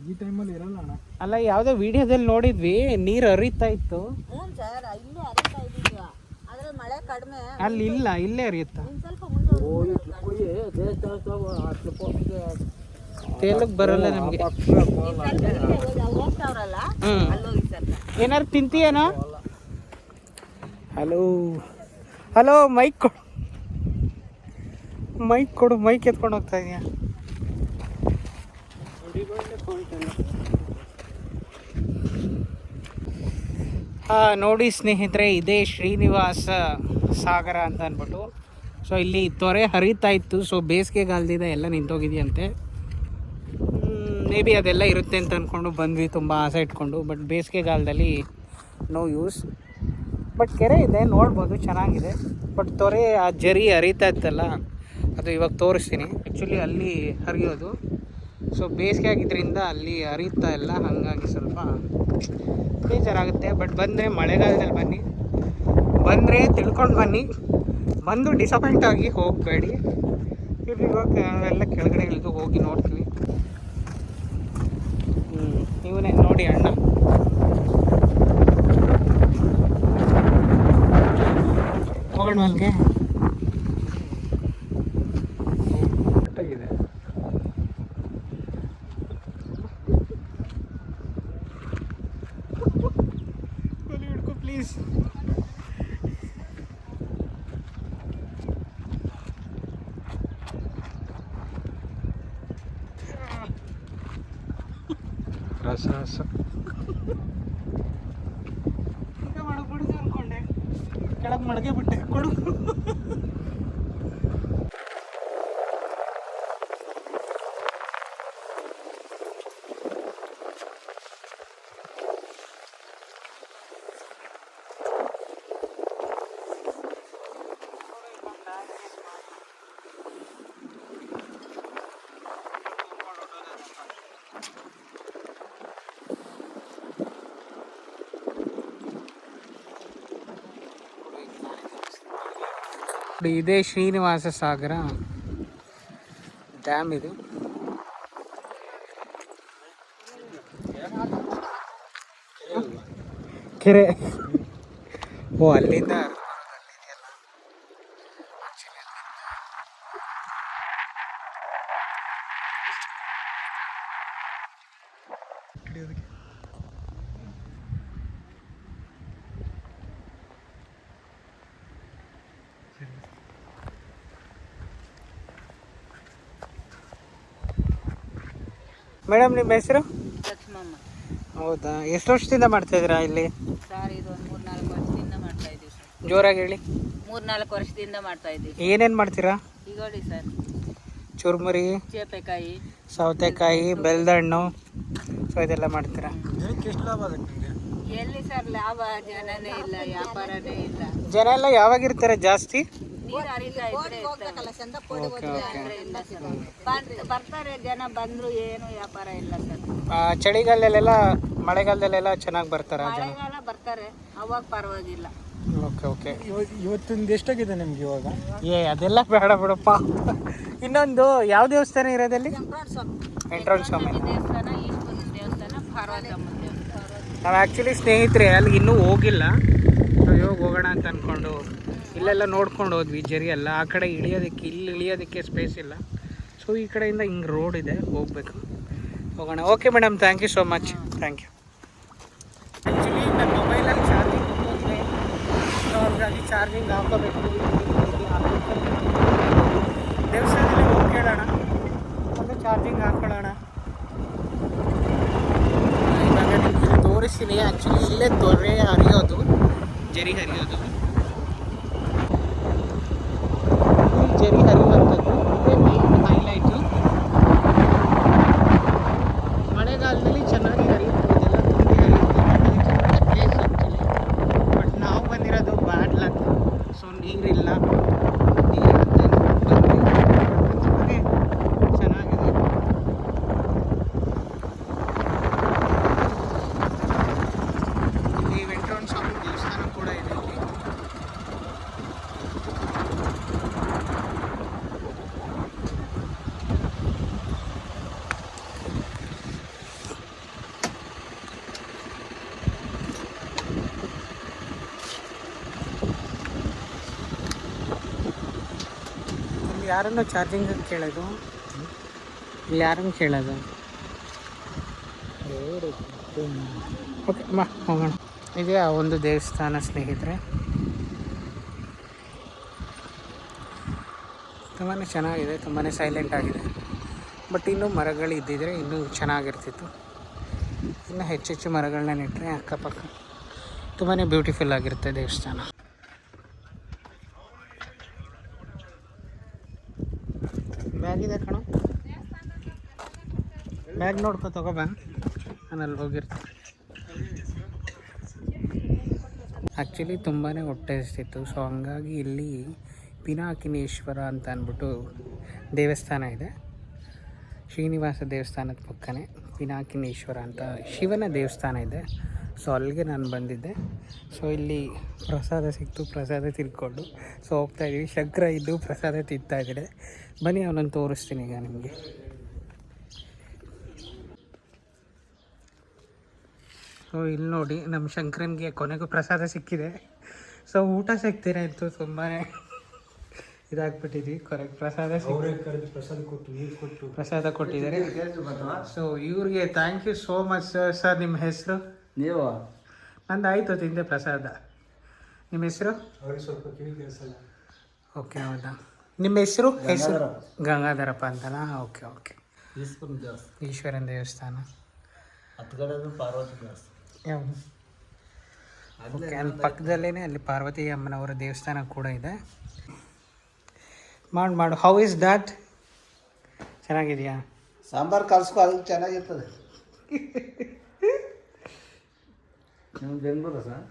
ಈ ಟೈಮಲ್ಲಿ ಇರಲ್ಲ ಅಣ್ಣ. ಅಲ್ಲ, ಯಾವುದೋ ವಿಡಿಯೋದಲ್ಲಿ ನೋಡಿದ್ವಿ, ನೀರು ಹರಿತಾ ಇತ್ತು. ಹ್ಞೂ ಸರ್, ಇಲ್ಲೇ ಹರಿತಾ ಇದ್ದೀವಿ, ಆದರೆ ಮಳೆ ಕಡಿಮೆ. ಅಲ್ಲಿ ಇಲ್ಲ, ಇಲ್ಲೇ ಹರಿಯುತ್ತಾ? ಸ್ವಲ್ಪ ಮುಂದೆ ತೇಲಕ್ಕೆ ಬರಲ್ಲ ನಮಗೆ. ಹೋಗ್ತಾವ್ರಲ್ಲ ಅಲ್ಲೋಗಿ ಸರ್. ಏನಾರು ತಿಂತೀಯೇನೋ? ಹಲೋ ಹಲೋ, ಮೈಕ್ ಕೊಡು, ಮೈಕ್ ಕೊಡು, ಮೈಕ್ ಎತ್ಕೊಂಡು ಹೋಗ್ತಾ ಇದೀಯ. ನೋಡಿ ಸ್ನೇಹಿತರೆ, ಇದೇ ಶ್ರೀನಿವಾಸ ಸಾಗರ ಅಂತ ಅಂದ್ಬಿಟ್ಟು. ಸೊ ಇಲ್ಲಿ ತೊರೆ ಹರಿತಾ ಇತ್ತು. ಸೊ ಬೇಸಿಗೆಗಾಲದಿಂದ ಎಲ್ಲ ನಿಂತೋಗಿದೆಯಂತೆ. ಮೇ ಬಿ ಅದೆಲ್ಲ ಇರುತ್ತೆ ಅಂತ ಅಂದ್ಕೊಂಡು ಬಂದ್ವಿ, ತುಂಬ ಆಸೆ ಇಟ್ಕೊಂಡು. ಬಟ್ ಬೇಸಿಗೆಗಾಲದಲ್ಲಿ ನೋ ಯೂಸ್. ಬಟ್ ಕೆರೆ ಇದೆ, ನೋಡ್ಬೋದು, ಚೆನ್ನಾಗಿದೆ. ಬಟ್ ತೊರೆ ಆ ಜರಿ ಹರಿತಾ ಇತ್ತಲ್ಲ, ಅದು ಇವಾಗ ತೋರಿಸ್ತೀನಿ. ಆ್ಯಕ್ಚುಲಿ ಅಲ್ಲಿ ಹರಿಯೋದು. ಸೊ ಬೇಸಿಗೆ ಆಗಿದ್ದರಿಂದ ಅಲ್ಲಿ ಹರಿತಾ ಇಲ್ಲ, ಹಾಗಾಗಿ ಸ್ವಲ್ಪ ಬೇಜಾರಾಗುತ್ತೆ. ಬಟ್ ಬಂದರೆ ಮಳೆಗಾಲದಲ್ಲಿ ಬನ್ನಿ, ಬಂದರೆ ತಿಳ್ಕೊಂಡು ಬನ್ನಿ, ಬಂದು ಡಿಸಪಾಯಿಂಟ್ ಆಗಿ ಹೋಗಬೇಡಿ. ಇವಾಗ ನಾವೆಲ್ಲ ಕೆಳಗಡೆ ಇಳಿದು ಹೋಗಿ ನೋಡ್ತೀವಿ. ಇವನೇ ನೋಡಿ ಅಣ್ಣ. ಹೋಗೋಣ ಅಲ್ಲಿಗೆ. ಹಿಡ್ಕೊ ಪ್ಲೀಸ್. ರಸ ರಸ ಈಗ ಮಡಗ್ಬಿಡಿದೆ ಅನ್ಕೊಂಡೆ, ಕೆಳಗೆ ಮಡಗೆ ಬಿಟ್ಟೆ. ಕೊಡು. ಇದೇ ಶ್ರೀನಿವಾಸ ಸಾಗರ ಡ್ಯಾಮ್ ಇದು. ಕೆರೆ. ಓ, ಅಲ್ಲಿಂದ ಮೇಡಮ್, ನಿಮ್ಮ ಹೆಸರು? ಲಕ್ಷ್ಮಮ್ಮ. ಹೌದಾ, ಎಷ್ಟು ವರ್ಷದಿಂದ ಮಾಡ್ತಾ ಇದ್ದೀರಾ ಇಲ್ಲಿ? ಸರ್ ಇದು ಒಂದು 3-4 ವರ್ಷದಿಂದ ಮಾಡ್ತಾ ಇದ್ದೀವಿ ಸರ್. ಜೋರಾಗಿ ಹೇಳಿ. 3-4 ವರ್ಷದಿಂದ ಮಾಡ್ತಾ ಇದ್ದೀವಿ. ಏನೇನು ಮಾಡ್ತೀರಾ? ಈಗ ನೋಡಿ ಸರ್, ಚುರ್ಮುರಿ, ಚೇಪೆಕಾಯಿ, ಸೌತೆಕಾಯಿ, ಬೆಲ್ಲದ ಹಣ್ಣು, ಸೊ ಇದೆಲ್ಲ ಮಾಡ್ತೀರಾ? ಎಷ್ಟು ಲಾಭ ಆಗುತ್ತೆ ನಿಮಗೆ? ಎಲ್ಲಿ ಸರ್ ಲಾಭ? ಜನನೇ ಇಲ್ಲ, ವ್ಯಾಪಾರನೇ ಇಲ್ಲ. ಜನ ಎಲ್ಲ ಯಾವಾಗಿರ್ತಾರೆ ಜಾಸ್ತಿ? ನೀರು ಹರಿತಾ ಇದ್ರೆ ಇಲ್ಲ ಸರ್. ಬರ್ತಾರೆ ಜನ, ಬಂದ್ರು ಏನು ವ್ಯಾಪಾರ ಇಲ್ಲ ಸರ್. ಚಳಿಗಾಲದಲ್ಲೆಲ್ಲ ಮಳೆಗಾಲದಲ್ಲೆಲ್ಲ ಚೆನ್ನಾಗಿ ಬರ್ತಾರಾ ಜನ? ಮಳೆಗಾಲ ಬರ್ತಾರೆ, ಅವಾಗ ಪರವಾಗಿಲ್ಲ. Okay okay. ಇವತ್ತಿಂದ ಎಷ್ಟಾಗಿದೆ ನಿಮ್ಗೆ ಇವಾಗ? ಅದೆಲ್ಲ ಬೇಡ ಬಿಡಪ್ಪ. ಇನ್ನೊಂದು ಯಾವ ದೇವಸ್ಥಾನ ಇರೋದಲ್ಲಿ? ವೆಂಕಟರಮಣ ಸ್ವಾಮಿ ದೇವಸ್ಥಾನ, ಈಶ್ವರ ದೇವಸ್ಥಾನ, ಪಾರ್ವತಮ್ಮ ದೇವಸ್ಥಾನ. ನಾವು ಆ್ಯಕ್ಚುಲಿ ಸ್ನೇಹಿತರೆ ಅಲ್ಲಿಗೆ ಇನ್ನೂ ಹೋಗಿಲ್ಲ. ಇವಾಗ ಹೋಗೋಣ ಅಂತ ಅಂದ್ಕೊಂಡು ಇಲ್ಲೆಲ್ಲ ನೋಡ್ಕೊಂಡು ಹೋದ್ವಿ. ಜರಿ ಎಲ್ಲ ಆ ಕಡೆ ಇಳಿಯೋದಕ್ಕೆ, ಇಲ್ಲಿ ಇಳಿಯೋದಕ್ಕೆ ಸ್ಪೇಸ್ ಇಲ್ಲ. ಸೊ ಈ ಕಡೆಯಿಂದ ಹಿಂಗೆ ರೋಡ್ ಇದೆ, ಹೋಗಬೇಕು. ಹೋಗೋಣ. Okay madam, thank you so much. Thank you. Actually ನನ್ನ ಮೊಬೈಲಲ್ಲಿ ಚಾರ್ಜಿಂಗ್ ಹೋಗಿದೆ, ಸೊ ಹಾಗಾಗಿ ಚಾರ್ಜಿಂಗ್ ಹಾಕೋಬೇಕು. ದೇವಸ್ಥಾನದಲ್ಲಿ ಹೋಗಿ ಕೇಳೋಣ, ಒಂದು ಚಾರ್ಜಿಂಗ್ ಹಾಕೊಳ್ಳೋಣ. ಇವಾಗ ನಿಮಗೆ ತೋರಿಸ್ತೀನಿ. ಆ್ಯಕ್ಚುಲಿ ಇಲ್ಲೇ ತೊರೆ ಹರಿಯೋದು, ಜರಿ ಹರಿಯೋದು, ಜರಿ ಹರಿಯುವಂಥದ್ದು ಇದೇ ಮೇನ್ ಹೈಲೈಟು. ಮಳೆಗಾಲದಲ್ಲಿ ಚೆನ್ನಾಗಿ ಹರಿಯುತ್ತೆ, ಇದೆಲ್ಲ ತುಂಬಿ ಹರಿಯುತ್ತೆ. ಒಳ್ಳೆ ಪ್ಲೇಸ್ ಆ್ಯಕ್ಚುಲಿ. ಬಟ್ ನಾವು ಬಂದಿರೋದು ಬ್ಯಾಡ್ ಲಕ್. ಸೊ ನೀರಿಲ್ಲ, ನೀರಿರುತ್ತೆ ಬಂದ್ವಿ. ತುಂಬನೇ ಚೆನ್ನಾಗಿದೆ. ಇಲ್ಲಿ ವೆಂಕಟರಮಣ ಸ್ವಾಮಿ ದೇವಸ್ಥಾನ ಕೂಡ ಇದೆ. ಇಲ್ಲಿ ಯಾರನ್ನು ಚಾರ್ಜಿಂಗ್ ಕೇಳೋದು? ಇಲ್ಲಿ ಯಾರನ್ನು ಕೇಳೋದು? ಓಕೆ ಮಾ ಹೋಗೋಣ. ಇದೇ ಆ ಒಂದು ದೇವಸ್ಥಾನ ಸ್ನೇಹಿತರೆ. ತುಂಬಾ ಚೆನ್ನಾಗಿದೆ, ತುಂಬಾ ಸೈಲೆಂಟ್ ಆಗಿದೆ. ಬಟ್ ಇನ್ನೂ ಮರಗಳು ಇದ್ದಿದ್ರೆ ಇನ್ನೂ ಚೆನ್ನಾಗಿರ್ತಿತ್ತು. ಇನ್ನೂ ಹೆಚ್ಚೆಚ್ಚು ಮರಗಳನ್ನ ನೆಟ್ಟರೆ ಅಕ್ಕಪಕ್ಕ ತುಂಬಾ ಬ್ಯೂಟಿಫುಲ್ ಆಗಿರುತ್ತೆ ದೇವಸ್ಥಾನ. ಬ್ಯಾಗ್ ಇದೆ ಕಣೋ, ಬ್ಯಾಗ್ ನೋಡ್ಕೊ ತಗೋಬಾ, ನಾನು ಅಲ್ಲಿ ಹೋಗಿರ್ತೀನಿ. ಆ್ಯಕ್ಚುಲಿ ತುಂಬಾ ಹೊಟ್ಟೆ ಹಸ್ತಿತ್ತು. ಸೊ ಹಂಗಾಗಿ ಇಲ್ಲಿ ಪಿನಾಕಿನೇಶ್ವರ ಅಂತ ಅಂದ್ಬಿಟ್ಟು ದೇವಸ್ಥಾನ ಇದೆ. ಶ್ರೀನಿವಾಸ ದೇವಸ್ಥಾನದ ಪಕ್ಕನೇ ಪಿನಾಕಿನೇಶ್ವರ ಅಂತ ಶಿವನ ದೇವಸ್ಥಾನ ಇದೆ. ಸೊ ಅಲ್ಲಿಗೆ ನಾನು ಬಂದಿದ್ದೆ. ಸೊ ಇಲ್ಲಿ ಪ್ರಸಾದ ಸಿಕ್ತು, ಪ್ರಸಾದ ತಿಳ್ಕೊಂಡು ಸೊ ಹೋಗ್ತಾಯಿದ್ದೀವಿ. ಶಂಕರ ಇದ್ದು ಪ್ರಸಾದ ತಿಂತಾಯಿದ್ದಾರೆ. ಬನ್ನಿ ಅವನನ್ನು ತೋರಿಸ್ತೀನಿ ಈಗ ನಿಮಗೆ. ಸೊ ಇಲ್ಲಿ ನೋಡಿ, ನಮ್ಮ ಶಂಕರನಿಗೆ ಕೊನೆಗೂ ಪ್ರಸಾದ ಸಿಕ್ಕಿದೆ. ಸೊ ಊಟ ಸಿಗ್ತೀರ ಇತ್ತು, ತುಂಬಾ ಇದಾಗ್ಬಿಟ್ಟಿದ್ವಿ. ಕರೆಕ್ಟ್ ಪ್ರಸಾದ ಪ್ರಸಾದ ಕೊಟ್ಟಿದ್ದಾರೆ. ಸೊ ಇವ್ರಿಗೆ thank you so much sir. Sir ನಿಮ್ಮ ಹೆಸರು? ನೀವು? ನಂದು ಆಯಿತು, ತಿಂದೆ ಪ್ರಸಾದ. ನಿಮ್ಮ ಹೆಸರು? ಅವ್ರಿಗೆ ಸ್ವಲ್ಪ ಕಿವಿ ಕೇಳಿಸಲ್ಲ. ಓಕೆ, ಹೌದಾ. ನಿಮ್ಮ ಹೆಸರು? ಹೆಸರು ಗಂಗಾಧರಪ್ಪ ಅಂತನಾ? Okay okay. ಈಶ್ವರನ ದೇವಸ್ಥಾನ ಹತ್ತು ಪಾರ್ವತಿ ದೇವಸ್ಥಾನ ಯಾವುದು? ಓಕೆ, ಅಲ್ಲಿ ಪಕ್ಕದಲ್ಲೇ ಅಲ್ಲಿ ಪಾರ್ವತಿ ಅಮ್ಮನವರ ದೇವಸ್ಥಾನ ಕೂಡ ಇದೆ. ಮಾಡು. How is that? ಚೆನ್ನಾಗಿದೆಯಾ? ಸಾಂಬಾರು ಕಲ್ಸ್ಕೊ, ಅದು ಚೆನ್ನಾಗಿರ್ತದೆ. ನಿಮ್ಮ ಬೆಂಗಳೂರು ಸರ್?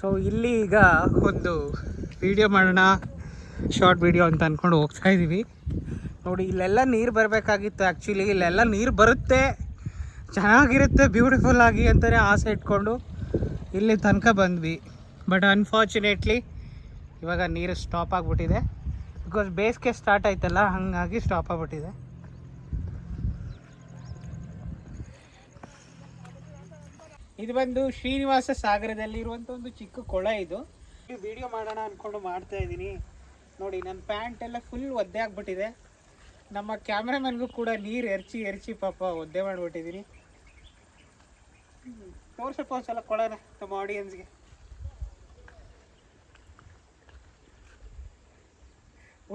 ಸೊ ಇಲ್ಲಿ ಈಗ ಒಂದು ವಿಡಿಯೋ ಮಾಡೋಣ, ಶಾರ್ಟ್ ವಿಡಿಯೋ ಅಂತ ಅಂದ್ಕೊಂಡು ಹೋಗ್ತಾ ಇದ್ದೀವಿ. ನೋಡಿ, ಇಲ್ಲೆಲ್ಲ ನೀರು ಬರಬೇಕಾಗಿತ್ತು. ಆ್ಯಕ್ಚುಲಿ ಇಲ್ಲೆಲ್ಲ ನೀರು ಬರುತ್ತೆ, ಚೆನ್ನಾಗಿರುತ್ತೆ, ಬ್ಯೂಟಿಫುಲ್ ಆಗಿ ಅಂತಲೇ ಆಸೆ ಇಟ್ಕೊಂಡು ಇಲ್ಲಿ ತನಕ ಬಂದ್ವಿ. ಬಟ್ ಅನ್ಫಾರ್ಚುನೇಟ್ಲಿ ಇವಾಗ ನೀರು ಸ್ಟಾಪ್ ಆಗಿಬಿಟ್ಟಿದೆ. ಬಿಕಾಸ್ ಬೇಸಿಗೆ ಸ್ಟಾರ್ಟ್ ಆಯ್ತಲ್ಲ, ಹಾಗಾಗಿ ಸ್ಟಾಪ್ ಆಗಿಬಿಟ್ಟಿದೆ. ಇದು ಬಂದು ಶ್ರೀನಿವಾಸ ಸಾಗರದಲ್ಲಿ ಇರುವಂಥ ಒಂದು ಚಿಕ್ಕ ಕೊಳ. ಇದು ವಿಡಿಯೋ ಮಾಡೋಣ ಅಂದ್ಕೊಂಡು ಮಾಡ್ತಾ ಇದ್ದೀನಿ. ನೋಡಿ, ನನ್ನ ಪ್ಯಾಂಟ್ ಎಲ್ಲ ಫುಲ್ ಒದ್ದೆ ಆಗಿಬಿಟ್ಟಿದೆ. ನಮ್ಮ ಕ್ಯಾಮ್ರಾಮನ್ಗೂ ಕೂಡ ನೀರು ಎರಚಿ ಪಾಪ ಒದ್ದೆ ಮಾಡಿಬಿಟ್ಟಿದ್ದೀನಿ. ತೋರ್ಸಪ್ಪ ಒಂದ್ಸಲ ಕೊಳನ ನಮ್ಮ ಆಡಿಯನ್ಸ್ಗೆ.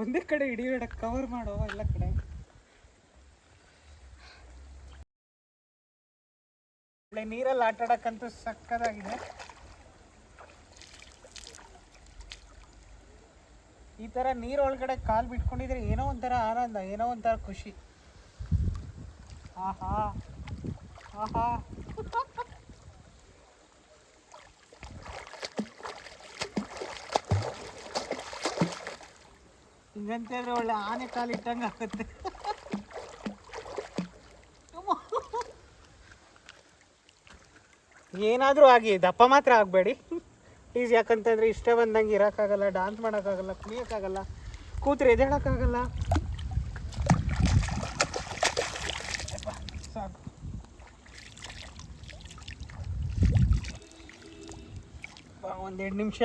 ಒಂದೇ ಕಡೆ ಹಿಡಿಯೋಣ, ಕವರ್ ಮಾಡೋ ಎಲ್ಲ ಕಡೆ. ನೀರಲ್ಲಿ ಆಟ ಆಡಕ್ಕಂತೂ ಸಕ್ಕದಾಗಿದೆ. ಈ ಥರ ನೀರೊಳಗಡೆ ಕಾಲು ಬಿಟ್ಕೊಂಡಿದ್ರೆ ಏನೋ ಒಂಥರ ಆನಂದ, ಏನೋ ಒಂಥರ ಖುಷಿ. ಆಹಾ ಆಹಾ ಹಿಂಗಂತಂದ್ರೆ ಒಳ್ಳೆ ಆನೆ ಕಾಲು ಇಟ್ಟಂಗೆ ಆಗುತ್ತೆ. ಏನಾದರೂ ಆಗಿ ದಪ್ಪ ಮಾತ್ರ ಆಗಬೇಡಿ ಪ್ಲೀಸ್. ಯಾಕಂತಂದರೆ ಇಷ್ಟ ಬಂದಂಗೆ ಇರೋಕ್ಕಾಗಲ್ಲ, ಡಾನ್ಸ್ ಮಾಡೋಕ್ಕಾಗಲ್ಲ, ಕುಣಿಯೋಕ್ಕಾಗಲ್ಲ, ಕೂತ್ರೆ ಎದ್ದೇಳೋಕ್ಕಾಗಲ್ಲ. ಸಾಕು. ಒಂದೆರಡು ನಿಮಿಷ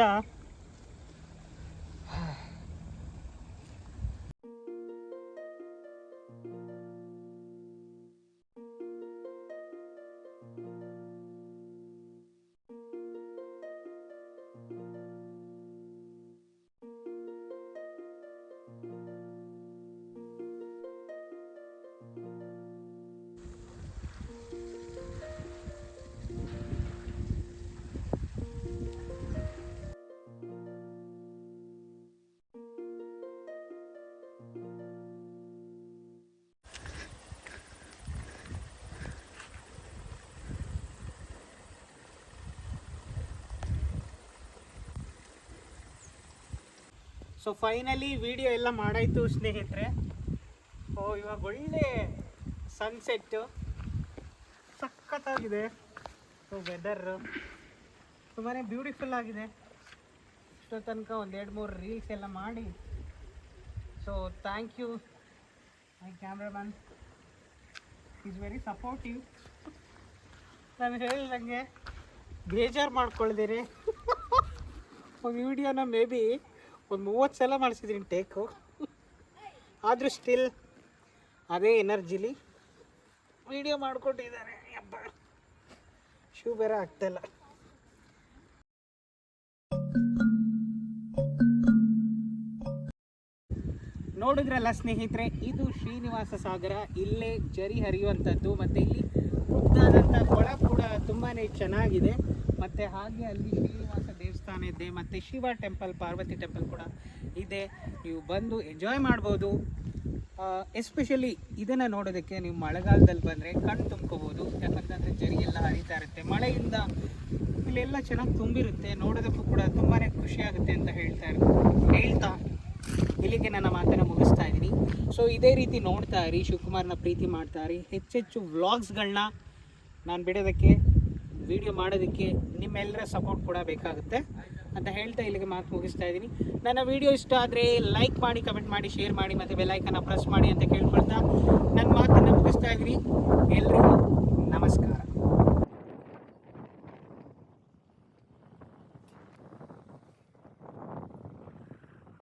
ಸೊ ಫೈನಲಿ ವಿಡಿಯೋ ಎಲ್ಲ ಮಾಡಾಯಿತು ಸ್ನೇಹಿತರೆ. ಇವಾಗ ಒಳ್ಳೆ ಸನ್ಸೆಟ್ಟು ಸಖತ್ತಾಗಿದೆ. ವೆದರ್ ತುಂಬಾ ಬ್ಯೂಟಿಫುಲ್ ಆಗಿದೆ. ಇಷ್ಟೋ ತನಕ ಒಂದು 2-3 ರೀಲ್ಸ್ ಎಲ್ಲ ಮಾಡಿ. So thank you my cameraman, is very supportive. ನಾನು ಹೇಳಿದಂಗೆ ಬೇಜಾರು ಮಾಡ್ಕೊಳ್ದಿರಿ. ವಿಡಿಯೋನ ಮೇ ಬಿ ಒಂದು 30 ಸಲ ಮಾಡಿಸಿದ್ದೀನಿ ಟೇಕು, ಆದರೂ ಸ್ಟಿಲ್ ಅದೇ ಎನರ್ಜಿಲಿ ವಿಡಿಯೋ ಮಾಡಿಕೊಟ್ಟಿದ್ದಾರೆ. ಅಬ್ಬ ಶೂ ಬೇರೆ ಆಗ್ತಾಯಿಲ್ಲ. ನೋಡಿದ್ರಲ್ಲ ಸ್ನೇಹಿತರೆ, ಇದು ಶ್ರೀನಿವಾಸ ಸಾಗರ. ಇಲ್ಲೇ ಜರಿ ಹರಿಯುವಂಥದ್ದು, ಮತ್ತು ಇಲ್ಲಿ ಉದ್ದಾದಂಥ ಕೊಳ ಕೂಡ ತುಂಬಾ ಚೆನ್ನಾಗಿದೆ. ಮತ್ತು ಹಾಗೆ ಅಲ್ಲಿ ಶ್ರೀನಿವಾಸ ದೇವಸ್ಥಾನ ಇದೆ, ಮತ್ತು ಶಿವ ಟೆಂಪಲ್, ಪಾರ್ವತಿ ಟೆಂಪಲ್ ಕೂಡ ಇದೆ. ನೀವು ಬಂದು ಎಂಜಾಯ್ ಮಾಡ್ಬೋದು. ಎಸ್ಪೆಷಲಿ ಇದನ್ನು ನೋಡೋದಕ್ಕೆ ನೀವು ಮಳೆಗಾಲದಲ್ಲಿ ಬಂದರೆ ಕಣ್ಣು ತುಂಬ್ಕೋಬೋದು. ಯಾಕಂತಂದರೆ ಜರಿ ಎಲ್ಲ ಹರಿತಾ ಇರುತ್ತೆ, ಮಳೆಯಿಂದ ಇಲ್ಲೆಲ್ಲ ಚೆನ್ನಾಗಿ ತುಂಬಿರುತ್ತೆ. ನೋಡೋದಕ್ಕೂ ಕೂಡ ತುಂಬಾ ಖುಷಿಯಾಗುತ್ತೆ ಅಂತ ಹೇಳ್ತಾ ಇಲ್ಲಿಗೆ ನನ್ನ ಮಾತನ್ನು ಮುಗಿಸ್ತಾ ಇದ್ದೀನಿ. ಸೊ ಇದೇ ರೀತಿ ನೋಡ್ತಾ ಇರಿ, ಶಿವಕುಮಾರ್ನ ಪ್ರೀತಿ ಮಾಡ್ತಾ ಇರಿ. ಹೆಚ್ಚೆಚ್ಚು ವ್ಲಾಗ್ಸ್ಗಳನ್ನ ನಾನು ಬಿಡೋದಕ್ಕೆ, ವಿಡಿಯೋ ಮಾಡೋದಕ್ಕೆ ನಿಮ್ಮೆಲ್ಲರ ಸಪೋರ್ಟ್ ಕೂಡ ಬೇಕಾಗುತ್ತೆ ಅಂತ ಹೇಳ್ತಾ ಇಲ್ಲಿಗೆ ಮಾತು ಮುಗಿಸ್ತಾ ಇದ್ದೀನಿ. ನನ್ನ ವಿಡಿಯೋ ಇಷ್ಟ ಆದರೆ ಲೈಕ್ ಮಾಡಿ, ಕಮೆಂಟ್ ಮಾಡಿ, ಶೇರ್ ಮಾಡಿ, ಮತ್ತು ಬೆಲ್ಲೈಕನ್ನ ಪ್ರೆಸ್ ಮಾಡಿ ಅಂತ ಕೇಳ್ಕೊಳ್ತಾ ನನ್ನ ಮಾತನ್ನು ಮುಗಿಸ್ತಾ ಇದ್ದೀನಿ. ಎಲ್ರಿಗೂ ನಮಸ್ಕಾರ.